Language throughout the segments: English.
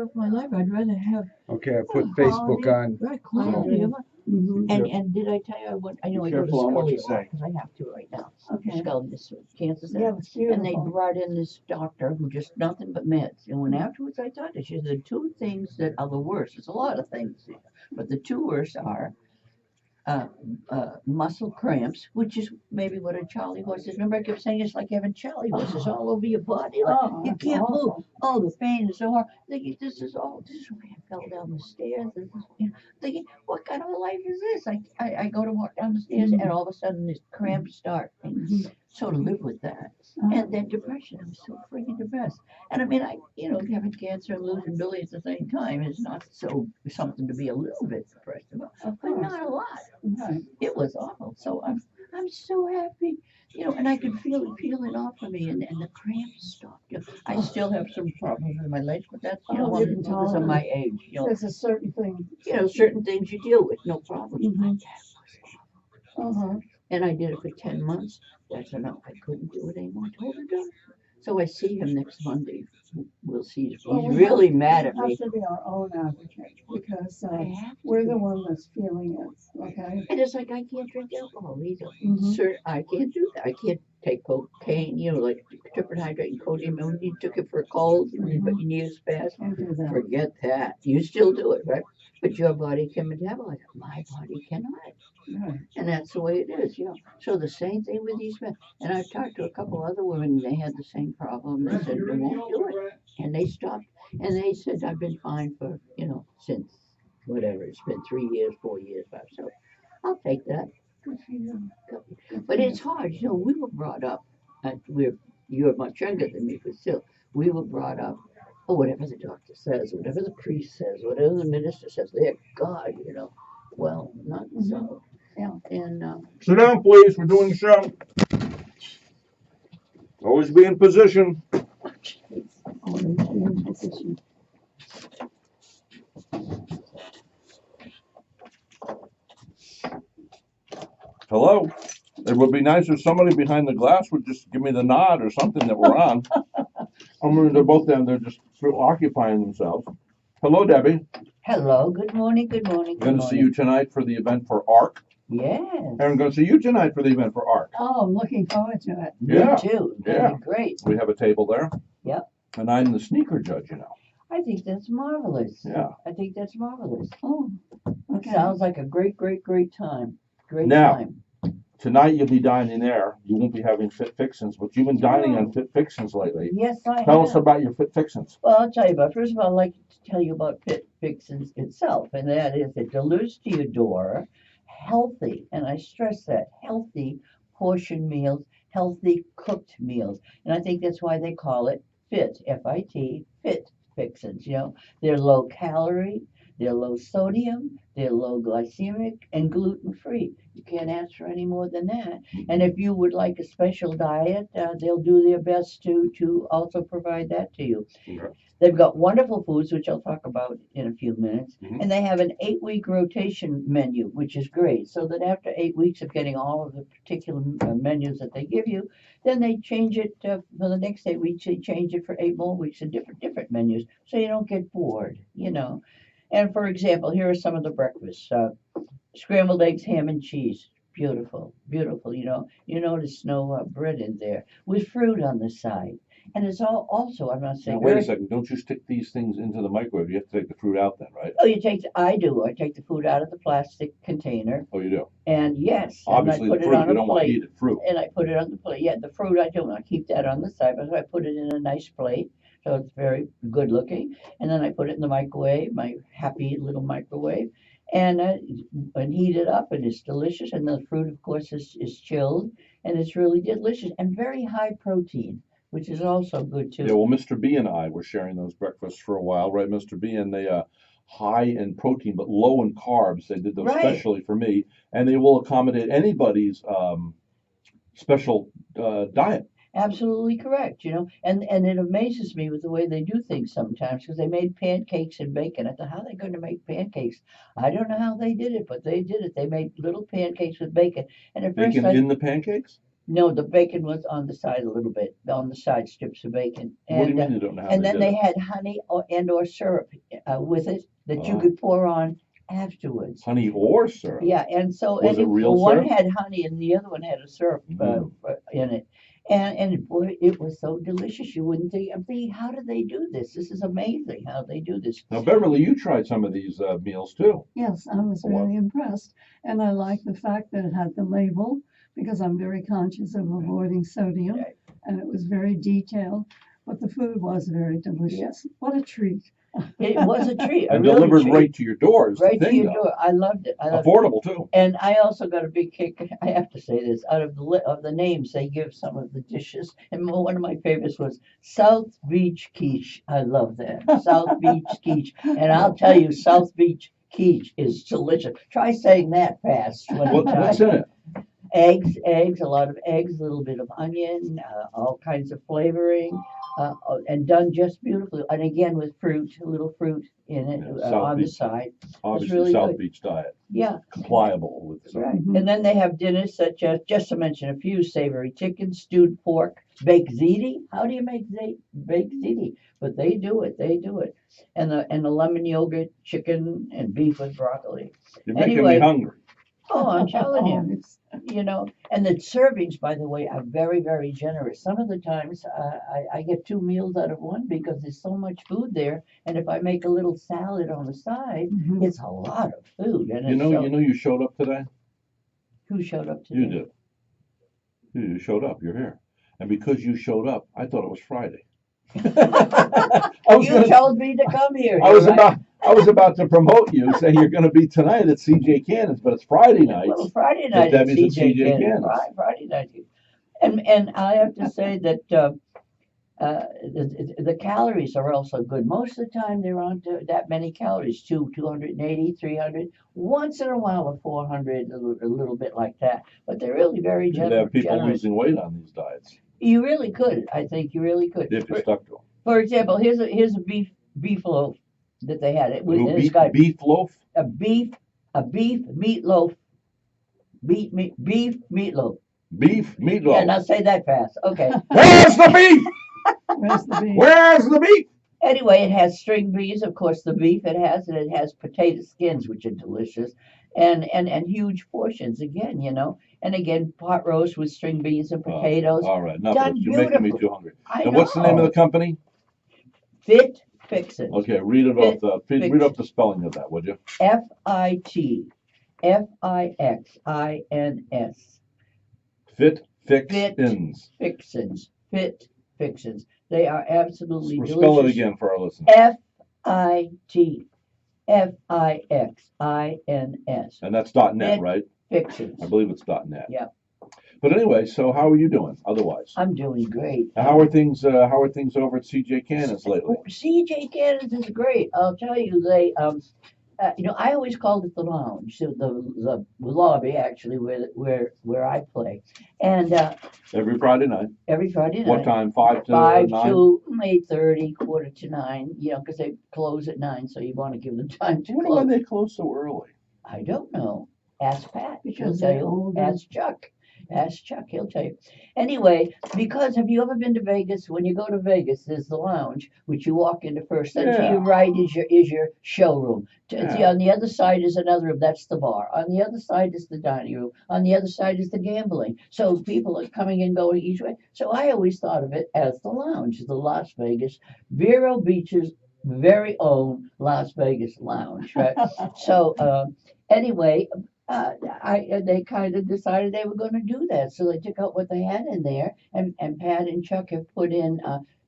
Of my life, I'd rather have Okay, I put quality, Facebook on. right, quality So, of it. Mhm. And did I tell you I went? I know I go to careful on what you Scully say. because I have to right now. Okay. Scully, this cancer Yeah, center. it's And they beautiful. brought in this doctor who just nothing but meds. And when afterwards I talked to her, she said the two things that are the worst. It's a lot of things, but the two worst are uh, muscle cramps, which is maybe what a Charlie horse is. Remember, I kept saying it's like having Charlie horses all over your body. Like Oh, you that's can't move. awful. Oh, the pain is so hard. Thinking this is why I fell down the stairs. Thinking, what kind of a life is this? I go to walk down the stairs and all of a sudden this cramps start. Mhm. So to live with that. And then depression. I'm so freaking depressed. And I mean, having cancer and losing Billy at the same time is not so something to be a little bit depressed about, Of but course. not a lot. Right. It was awful. So I'm so happy, and I could feel it peeling off of me, and the cramps stopped. I still have some problems with my legs, but that's Oh, one you can because of tolerate my age. There's a certain thing. Certain things you deal with, no problem. Mhm. But that was awful. Uh-huh. And I did it for 10 months. That's enough. I couldn't do it anymore. I told the doctor. So I see him next Monday. We'll see. He's Well, we really have, mad we at me. have to be our own advocate because I have we're to. the one that's feeling it. Okay. And it's like I can't drink alcohol either. Mhm. Sir, I can't do that. I can't take cocaine, like triple hydrate and codeine. When you took it for a cold, but your knees fast, Can't do that. forget that. You still do it, right? But your body can metabolize it. My body cannot. Right. And that's the way it is. So the same thing with these men. And I've talked to a couple other women, they had the same problem. They said, we won't do it. And they stopped. And they said, I've been fine for, since whatever. It's been 3 years, 4 years, 5. So I'll take that. Good for you. But it's hard. We were brought up, you're much younger than me, but still, we were brought up, whatever the doctor says, whatever the priest says, whatever the minister says, they're God. Well, not so. Yeah. And Sit down, please. We're doing the show. Always be in position. Hello. It would be nice if somebody behind the glass would just give me the nod or something that we're on. They're both down there just occupying themselves. Hello, Debbie. hello, good morning, good morning, I'm good going to see you morning. tonight for the event for ARC. Yes. And I'm going to see you tonight for the event for ARC. Oh, I'm looking forward to it. Yeah. Me too. Yeah. That'd be great. We have a table there. Yep. And I'm the sneaker judge, I think that's marvelous. Yeah. I think that's marvelous. Oh, okay. Sounds like a great, great, great time. Great Now, time. Tonight you'll be dining there. You won't be having Fit Fixins, but you've been dining on Fit Fixins lately. Yes, I Tell have. us about your Fit Fixins. Well, I'll tell you about. First of all, I'd like to tell you about Fit Fixins itself, and that is it delivers to your door healthy, and I stress that healthy portion meals, healthy cooked meals, and I think that's why they call it Fit F-I-T Fit Fixins. They're low calorie, they're low sodium, they're low glycemic, and gluten free. You can't ask for any more than that. And if you would like a special diet, they'll do their best to also provide that to you. Okay. They've got wonderful foods, which I'll talk about in a few minutes. Mhm. And they have an 8-week rotation menu, which is great. So that after 8 weeks of getting all of the particular menus that they give you, then they change it for the next 8 weeks. They change it for 8 more weeks of different menus, so you don't get bored. And for example, here are some of the breakfasts: scrambled eggs, ham and cheese. Beautiful, beautiful. You notice no bread in there with fruit on the side. And it's also, I'm not Now, saying. wait a second. Don't you stick these things into the microwave? You have to take the fruit out then, right? Oh, I do. I take the food out of the plastic container, Oh, you do? and yes, and I Obviously, the put it fruit, on you a don't want plate, heated fruit. and I put it on the plate. Yeah, the fruit I do. I keep that on the side, but I put it in a nice plate, so it's very good looking. And then I put it in the microwave, my happy little microwave, and heat it up, and it's delicious. And the fruit, of course, is chilled, and it's really delicious and very high protein, which is also good too. Yeah, well, Mr. B and I were sharing those breakfasts for a while, right, Mr. B? And they high in protein but low in carbs. They did those Right. specially for me, and they will accommodate anybody's special diet. Absolutely correct, and it amazes me with the way they do things sometimes because they made pancakes and bacon. I thought, how are they going to make pancakes? I don't know how they did it, but they did it. They made little pancakes with bacon, and at first Bacon in the pancakes? No, the bacon was on the side a little bit, on the side strips of bacon. What do you And mean you don't know how and they then did they it? had honey or syrup with it that you Oh. could pour on afterwards. Honey or syrup? Yeah, and so Was it real one syrup? had honey and the other one had a syrup in it. And boy, it was so delicious. You wouldn't think, I'm thinking, how do they do this? This is amazing how they do this. Now, Beverly, you tried some of these meals too. Yes, I was Wow. really impressed. And I like the fact that it had the label because I'm very conscious of avoiding sodium. Right. And it was very detailed, but the food was very delicious. What a treat. It was a treat, a And really delivered treat. right to your door is Right the to thing, your though. door. I loved it. I loved it. Affordable too. And I also got a big kick. I have to say this out of of the names they give some of the dishes. And one of my favorites was South Beach quiche. I love that South Beach quiche. And I'll tell you, South Beach quiche is delicious. Try saying that fast. What's in it? Eggs, a lot of eggs, a little bit of onion, all kinds of flavoring, and done just beautifully. And again with fruit, a little fruit in it Yeah, South on the Beach. side. Obviously, really South good. Beach diet. Yeah. Compliable with some. Right. Mhm. And then they have dinners such as, just to mention a few, savory chicken, stewed pork, baked ziti. How do you make baked ziti? But they do it. They do it. And the lemon yogurt, chicken, and beef with broccoli. You're making Anyway. me hungry. Oh, I'm telling you. Always. And the servings, by the way, are very, very generous. Some of the times I get 2 meals out of one because there's so much food there. And if I make a little salad on the side, Mhm. it's a lot of food. And You it's so, know, you showed up today. who showed up today? You did. You showed up. You're here, and because you showed up, I thought it was Friday. I was You gonna- told me to come here. I was you're right. I was about to promote you, say you're going to be tonight at CJ Cannon's, but it's Friday night. Well, Friday night That at means CJ it's CJ Cannon's. Cannon's. Friday night. And I have to say that the calories are also good. Most of the time, there aren't that many calories, 280, 300. Once in a while, a 400, a little bit like that. But they're really very They generous. have people losing weight on these diets You really could. I think you really could. if you're stuck to them. For example, here's a beef loaf that they had. It was Ooh, it's beef, got beef loaf. a beef meatloaf. Beef meatloaf. Beef Yeah, meatloaf. now say that fast. Okay. Where's the beef? Where's the beef? Where's the beef? Anyway, it has string beans, of course, the beef it has, and it has potato skins, which are delicious, and huge portions again, And again, pot roast with string beans and potatoes. All right, enough. Done You're making me beautifully. too hungry. I And what's the name of know. the company? Fit Fixin'. Okay, read it Fit off. Read off the spelling of that, would you? FITFIXINS. Fit Fit. Fix-ins. Fixins. Fit Fixins. They are absolutely delicious. Spell it again for our listeners. FITFIXINS. And that's .net, Fit. right? Fixins. I believe it's .net. Yeah. But anyway, so how are you doing? Otherwise, I'm doing great. how are things? How are things over at CJ Cannon's lately? CJ Cannon's is great. I'll tell you, they I always called it the lounge, so the lobby actually where I play, and Every Friday night. every Friday night. What time? 5 to 5 9. to 8:30, quarter to 9. Because they close at 9, so you want to give them time to I wonder why close. they close so early. I don't know. Ask Pat. She'll Because tell they're you. older. Ask Chuck. Ask Chuck. He'll tell you. Anyway, because have you ever been to Vegas? When you go to Vegas, there's the lounge, which you walk into first. Then to Yeah. your right is your showroom. Yeah. On the other side is another room. That's the bar. On the other side is the dining room. On the other side is the gambling. So people are coming and going each way. So I always thought of it as the lounge, the Las Vegas, Vero Beach's very own Las Vegas lounge, right? So anyway, they kind of decided they were going to do that. So they took out what they had in there, and Pat and Chuck have put in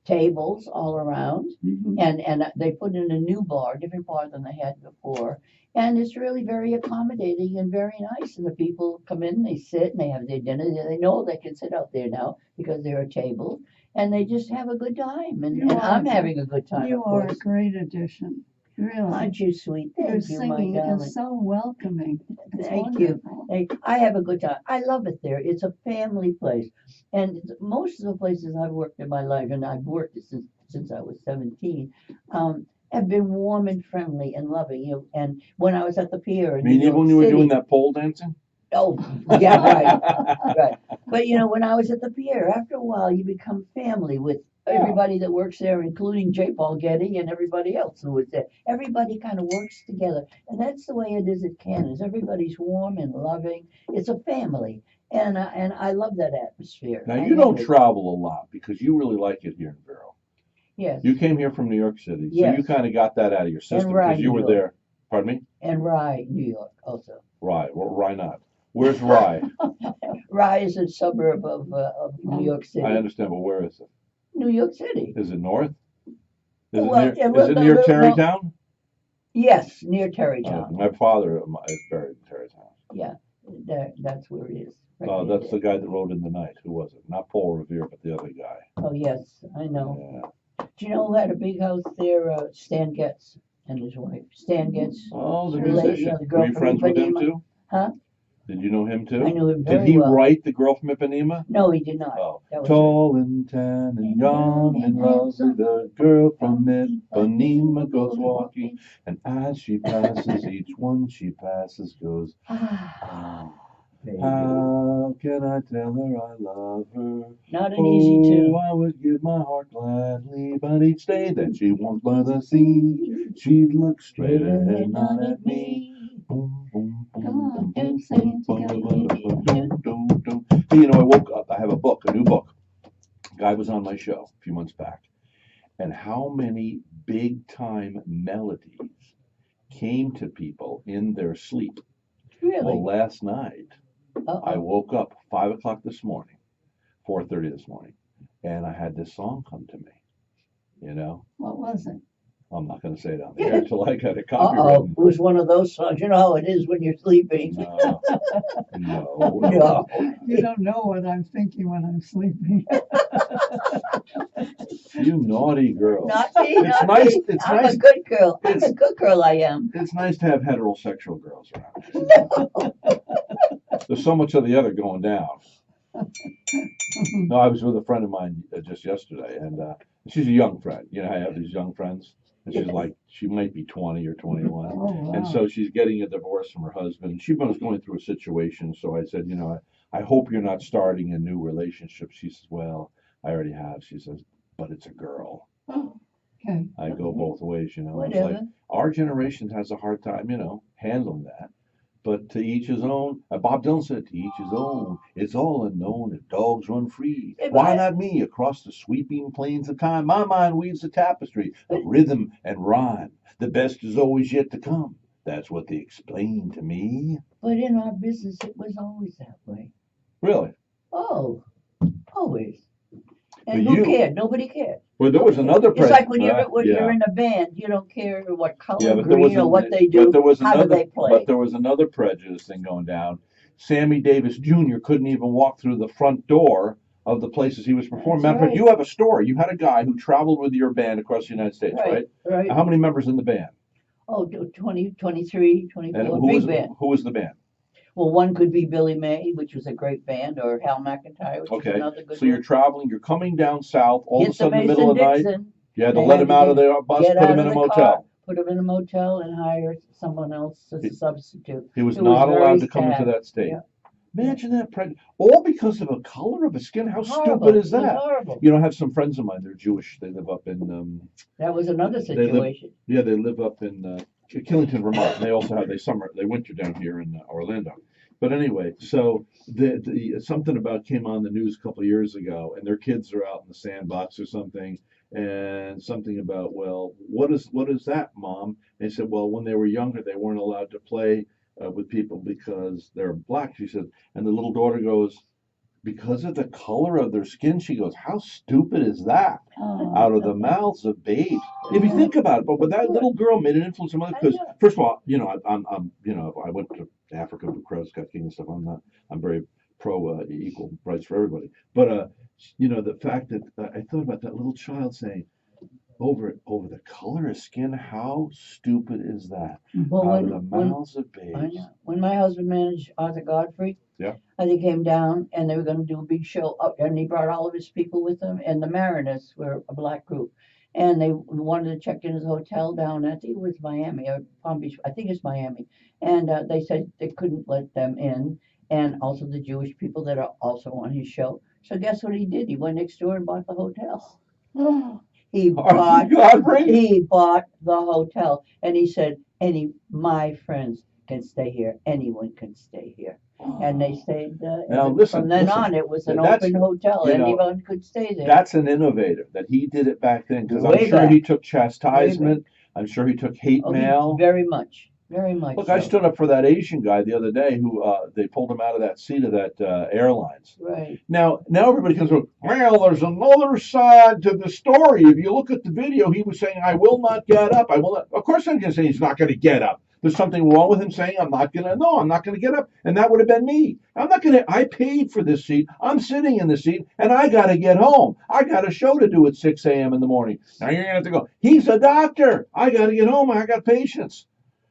tables all around, Mhm. and they put in a new bar, different bar than they had before. And it's really very accommodating and very nice. And the people come in, they sit, and they have their dinner. They know they can sit out there now because there are tables, and they just have a good time. And You I'm are- having a good time, You of are a course. great addition. Really. Aren't you sweet? Your Thank you, my singing darling. is so welcoming. It's Thank you. wonderful. Hey, I have a good time. I love it there. It's a family place. And most of the places I've worked in my life, and I've worked since I was 17, have been warm and friendly and loving. And when I was at the pier I in mean, New even when York you were City, doing that pole dancing? oh, yeah, right. But you know, when I was at the pier, after a while, you become family with everybody that works there, including J. Paul Getty and everybody else who was there. Everybody kind of works together, and that's the way it is at Cannons. Everybody's warm and loving. It's a family, and I love that atmosphere. Now, I you don't really- travel a lot because you really like it here in Vero. Yes, You came here from New York City, so you Yes. kind of got that out of your system Rye, because you New were York. there. Pardon me? and Rye, New York, also. Rye. Well, Rye not. Where's Rye? Rye is a suburb of New York City. I understand, but where is it? New York City. Is it north? Is Well, it near, yeah, is it no, near no, no. Terrytown? Yes, near Terrytown. My father is buried in Terrytown. Yeah, that's where it is. right Oh, there. that's the guy that rode in the night. Who was it? Not Paul Revere, but the other guy. Oh, yes, I know. Yeah. Do you know who had a big house there? Stan Getz and his wife. Stan Getz. Oh, the The lady, musician. yeah, the girl Were you from friends with him Ipanema. too? Huh? Did you know him too? I knew him Did very he well. write The Girl from Ipanema? No, he did not. Oh. That was Tall and tan and young and lovely, the girl from Ipanema goes walking, and as she passes, each one she passes goes, Ah, baby. how can I tell her I love her? Not an easy tune. I would give my heart gladly, but each day that she walks by the sea, she'd look straight ahead, not at me. Boom, boom, boom, Come on, boom, do boom, sing boom, together. boom, boom, boom, boom, boom. Hey, you know, I woke up. I have a book, a new book. Guy was on my show a few months back, and how many big time melodies came to people in their sleep. Really? Well, last night I Uh-oh. woke up 5 o'clock this morning, 4:30 this morning, and I had this song come to me. You know, What was it? I'm not going to say it on the air until I got a Uh-oh. copyright. It was one of those songs. You know how it is when you're sleeping. No, no, No. You don't know what I'm thinking when I'm sleeping. You naughty girl. Not me, It's not nice- me. it's I'm nice- a good girl. I'm it's- a good girl, I am. It's nice to have heterosexual girls around. There's so much of the other going down. No, I was with a friend of mine just yesterday, and she's a young friend. You know, I have these young friends, and she's like, she might be 20 or 21. Oh, wow. And so she's getting a divorce from her husband. She was going through a situation, so I said, you know, I hope you're not starting a new relationship. She says, well, I already have. She says, but it's a girl. Okay. I go both ways, you know. It's like Whatever. our generation has a hard time, you know, handling that. But to each his own. Bob Dylan said, to each his own. It's all unknown if dogs run free. Yeah, Why but- not me across the sweeping plains of time? My mind weaves a tapestry of rhythm and rhyme. The best is always yet to come. That's what they explained to me. But in our business, it was always that way. Really? Oh, always. But And who you- cared? Nobody cared. Well, there was another It's like when president. you're in a band, you don't care what color, Yeah, but there was green, or what an- they do. but there was How do another- they play? But there was another prejudice thing going down. Sammy Davis Jr. couldn't even walk through the front door of the places he was performing. That's Matter of fact, right. you have a story. You had a guy who traveled with your band across the United States, right? Right. How many members in the band? Oh, 20, 23, 24, And who big was band. who was the band? Well, one could be Billy May, which was a great band, or Hal McIntyre, which Okay, was another good So you're one. traveling. You're coming down south. All of a Get the sudden, in the middle of the night, Mason-Dixon, you had to They let had him to out of the bus, get put out him of in a the motel. car, put him in a motel, and hire someone else as He- a substitute. He was It was not very allowed to come into sad. that state. Yeah. Imagine that prejudice. All because of a color of his skin. How Horrible. stupid is It was that? horrible. You know, I have some friends of mine. They're Jewish. They live up in That was another They live- situation. yeah, they live up in Killington, Vermont. And they also have they winter down here in Orlando. But anyway, so the something about came on the news a couple of years ago, and their kids are out in the sandbox or something, and something about, well, what is that, Mom? And they said, well, when they were younger, they weren't allowed to play with people because they're black. She said, and the little daughter goes, because of the color of their skin. She goes, how stupid is that? Oh, Out of the mouths of babes. If you think about it, but that little girl made an influence on other. Because first of all, you know, I'm you know, I went to Africa with Crow Scout King and stuff. I'm very pro equal rights for everybody. But you know, the fact that I thought about that little child saying, over the color of skin, how stupid is that? Well, Out of the mouths of I babes. know. When my husband managed Arthur Godfrey, Yeah. they came down and they were going to do a big show up, and he brought all of his people with him, and the Mariners were a black group, and they wanted to check in his hotel down, I think it was Miami or Palm Beach, I think it's Miami, and they said they couldn't let them in, and also the Jewish people that are also on his show. So guess what he did? He went next door and bought the hotel. He Are bought you Godfrey? he bought the hotel, and he said, my friends can stay here. Anyone can stay here. And they stayed. Now, listen, from then listen. on, it was an That's, open hotel. you know, Anyone could stay there. That's an innovative that he did it back then, because I'm Way sure back. he took chastisement. I'm sure he took hate Oh, mail. very much, very much. Look, so. I stood up for that Asian guy the other day who they pulled him out of that seat of that airlines. Right. Now everybody comes with, well, there's another side to the story. If you look at the video, he was saying, I will not get up. I will not. Of course, I'm going to say he's not going to get up. There's something wrong with him saying, I'm not going to get up. And that would have been me. I paid for this seat. I'm sitting in the seat, and I got to get home. I got a show to do at 6 a.m. in the morning. Now you're going to have to go, he's a doctor. I got to get home. I got patients.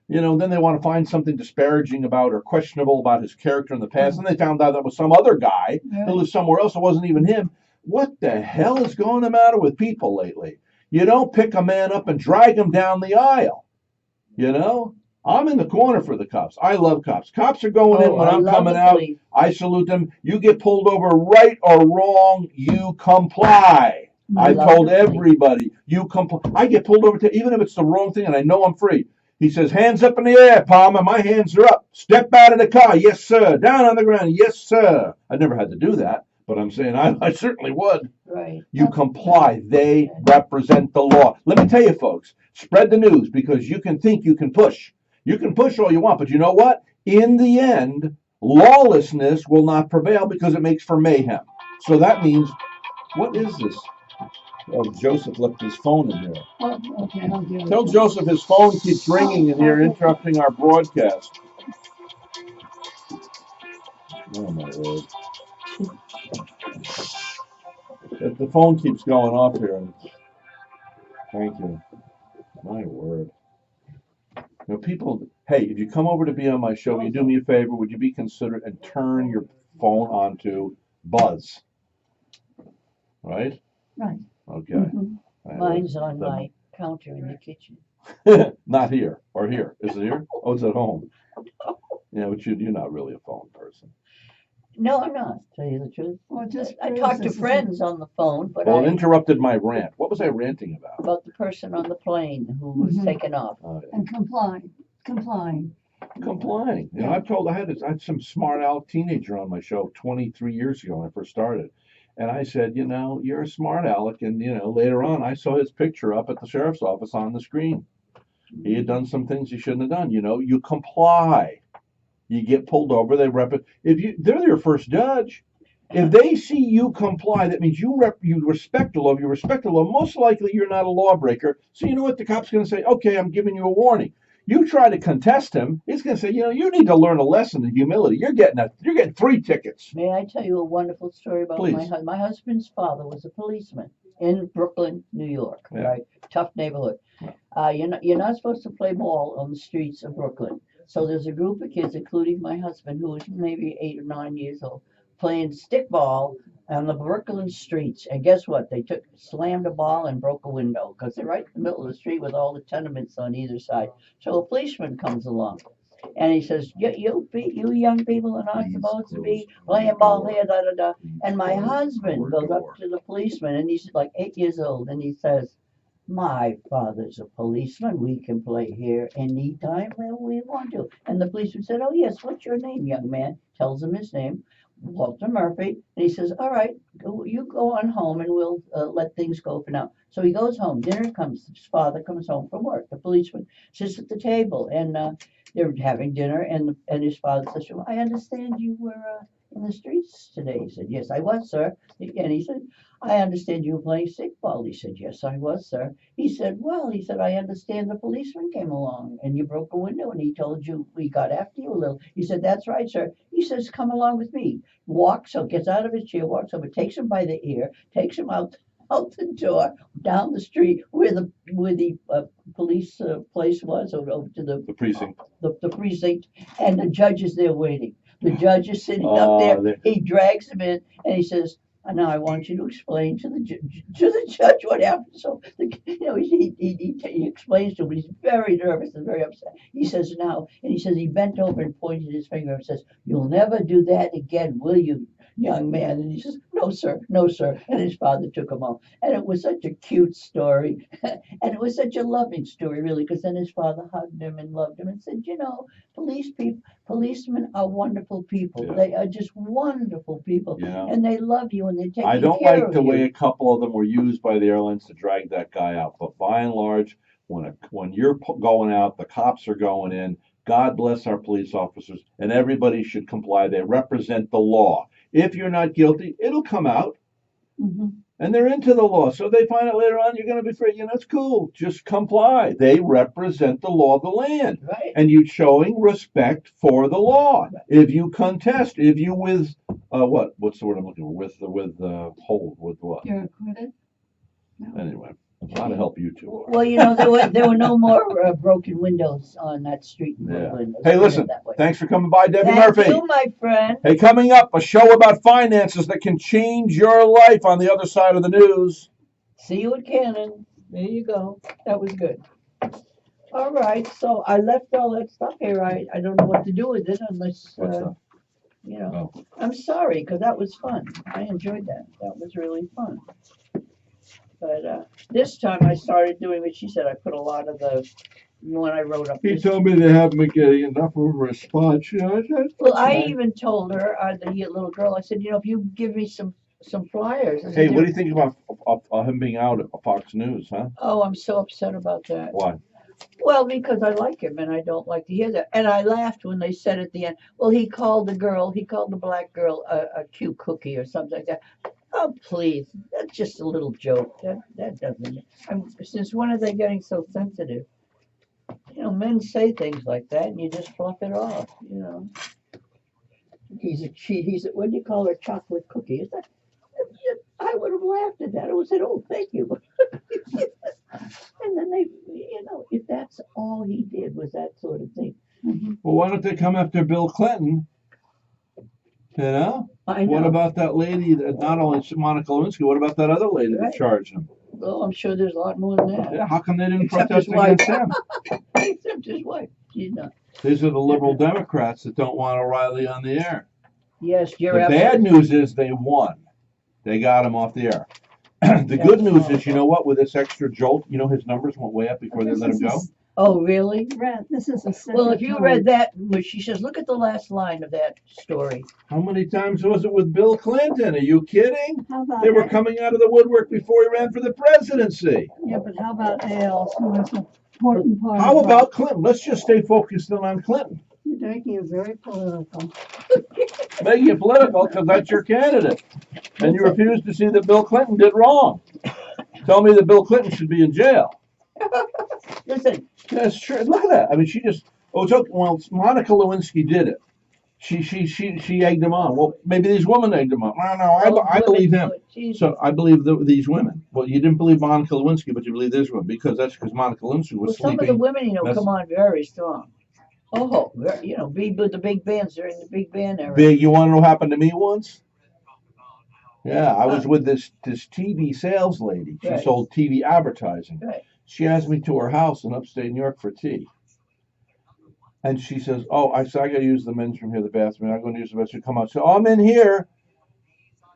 Then they want to find something disparaging about or questionable about his character in the past. And they found out that was some other guy who lived somewhere else. It wasn't even him. What the hell is going the matter with people lately? You don't pick a man up and drag him down the aisle. I'm in the corner for the cops. I love cops. Cops are going in when I'm coming out. I salute them. You get pulled over, right or wrong, you comply. I've told everybody, you comply. I get pulled over, even if it's the wrong thing and I know I'm free. He says, hands up in the air, Palmer. My hands are up. Step out of the car. Yes, sir. Down on the ground. Yes, sir. I never had to do that, but I'm saying I certainly would. Right. You comply. They represent the law. Let me tell you, folks, spread the news, because you can think you can push. You can push all you want, but you know what? In the end, lawlessness will not prevail because it makes for mayhem. So that means, what is this? Oh, Joseph left his phone in there. Oh, okay, I'll do it. Tell Joseph his phone keeps ringing in here, interrupting our broadcast. Oh, my word. The phone keeps going off here. Thank you. My word. People, hey, if you come over to be on my show, you do me a favor, would you be considerate and turn your phone onto buzz? Right? Right. Okay. Mm-hmm. Mine's on my counter in the kitchen. Not here or here. Is it here? Oh, it's at home. Yeah, but you're not really a phone person. No, I'm not, to tell you the truth. Well, I talk to friends on the phone, but Well, it interrupted my rant. What was I ranting about? About the person on the plane who was taken off. And complying. Complying. I had some smart aleck teenager on my show 23 years ago when I first started. And I said, you're a smart aleck. And, later on, I saw his picture up at the sheriff's office on the screen. He had done some things he shouldn't have done. You comply. You get pulled over. They're your first judge. If they see you comply, that means you respect the law. If you respect the law, most likely you're not a lawbreaker. So you know what? The cop's going to say, okay, I'm giving you a warning. You try to contest him, he's going to say, you need to learn a lesson in humility. You're getting 3 tickets. May I tell you a wonderful story about my husband's father was a policeman in Brooklyn, New York, right? Tough neighborhood. You're not supposed to play ball on the streets of Brooklyn. So there's a group of kids, including my husband, who was maybe 8 or 9 years old, playing stickball on the Brooklyn streets. And guess what? They slammed a ball and broke a window, because they're right in the middle of the street with all the tenements on either side. So a policeman comes along, and he says, you young people are not supposed to be playing ball here, da, da, da. And my husband goes up to the policeman, and he's like 8 years old, and he says, my father's a policeman. We can play here anytime when we want to. And the policeman said, oh, yes, what's your name, young man? Tells him his name, Walter Murphy. And he says, all right, you go on home and we'll let things go for now. So he goes home. Dinner comes. His father comes home from work. The policeman sits at the table, and they're having dinner. And his father says, well, I understand you were in the streets today. He said, yes, I was, sir. And he said, I understand you were playing stickball. He said, yes, I was, sir. He said, I understand the policeman came along and you broke a window and he told you we got after you a little. He said, that's right, sir. He says, come along with me. Gets out of his chair, walks over, takes him by the ear, takes him out the door, down the street where the police place was, over to the precinct. The precinct, and the judge is there waiting. The judge is sitting up there. He drags him in and he says, And now I want you to explain to the judge what happened. So, he explains to him. He's very nervous and very upset. He says now, and he says he bent over and pointed his finger and says, "You'll never do that again, will you, young man?" And he says, "No, sir, no, sir." And his father took him home. And it was such a cute story. And it was such a loving story, really, because then his father hugged him and loved him and said, policemen are wonderful people. Yeah. They are just wonderful people. Yeah. And they love you and they take care I of don't you. like the way a couple of them were used by the airlines to drag that guy out. But by and large, when you're going out, the cops are going in. God bless our police officers, and everybody should comply. They represent the law. If you're not guilty, it'll come out. Mm-hmm. And they're into the law. So they find out later on you're going to be free. It's cool. Just comply. They represent the law of the land. Right. And you're showing respect for the law. Right. If you contest, if you what's the word I'm looking for? With what? You're acquitted? No. Anyway, trying to help you two. Well, there were no more broken windows on that street in Brooklyn. Hey, listen, thanks for coming by, Debbie Thank Murphy. you, my friend. Hey, coming up, a show about finances that can change your life on the other side of the news. See you at Cannon. There you go. That was good. All right, so I left all that stuff here. I don't know what to do with it unless, What's that? I'm sorry, because that was fun. I enjoyed that. That was really fun. But this time I started doing what she said. I put a lot of when I wrote up. He told me they haven't been getting enough of a response. Well, I even told her, the little girl, I said, if you give me some flyers. I said, Hey, what do you think about him being out at Fox News, huh? Oh, I'm so upset about that. Why? Well, because I like him and I don't like to hear that. And I laughed when they said at the end, well, he called the black girl a cute cookie or something like that. Oh, please. That's just a little joke. That doesn't. Since when are they getting so sensitive? Men say things like that and you just fluff it off, He's what do you call her, chocolate cookie? Is that? I would have laughed at that. I would have said, "Oh, thank you." And then they, if that's all he did was that sort of thing. Mm-hmm. Well, why don't they come after Bill Clinton? I know. What about that lady that not only Monica Lewinsky? What about that other lady that charged him? Well, I'm sure there's a lot more than that. Yeah, how come they didn't Except protest his wife. against him? Except his wife. She's not. These are the liberal Democrats that don't want O'Reilly on the air. Yes, you're The absolutely. bad news is they won. They got him off the air. The good news is, with this extra jolt, his numbers went way up before they let him go. Oh, really? Rhett, this is a second Well, if you time. read that, where she says, look at the last line of that story. How many times was it with Bill Clinton? Are you kidding? How about They were coming out of the woodwork before he ran for the presidency. Yeah, but how about Ailes, who was an important part How of about Clinton? Let's just stay focused on Clinton. You're making it very political. Making it political because that's your candidate. And you refuse to see that Bill Clinton did wrong. Tell me that Bill Clinton should be in jail. Listen. That's true. Look at that. I mean, Monica Lewinsky did it. She egged him on. Well, maybe these women egged him on. I believe him. So I believe these women. Well, you didn't believe Monica Lewinsky, but you believe this one because Monica Lewinsky was sleeping. Some of the women, come on very strong. Oh, be with the big bands during the big band era. You want to know what happened to me once? Yeah, I was with this TV sales lady. She sold TV advertising. Right. She asked me to her house in upstate New York for tea. And she says, I got to use the men's room here, the bathroom. I'm going to use the bathroom. Come out. So I'm in here.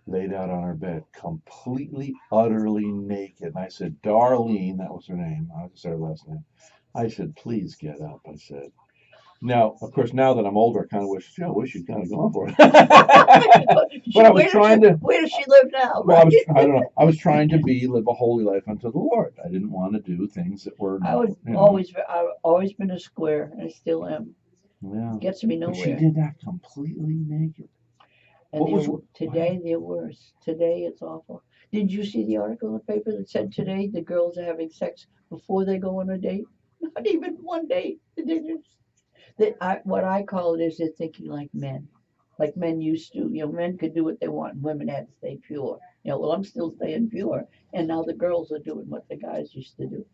Laid out on her bed, completely, utterly naked. And I said, Darlene, that was her name. I said her last name. I said, please get up. I said. Now, of course, now that I'm older, I kind of wish you'd kind of gone for it. But I was trying to. Where does she live now? Well, I don't know. I was trying to live a holy life unto the Lord. I didn't want to do things that were. I've always been a square, and I still am. Yeah. Gets me nowhere. But she did that completely naked. And today they're worse. Today it's awful. Did you see the article in the paper that said today the girls are having sex before they go on a date? Not even one date. What I call it is they're thinking like men used to. Men could do what they want, and women had to stay pure. I'm still staying pure, and now the girls are doing what the guys used to do.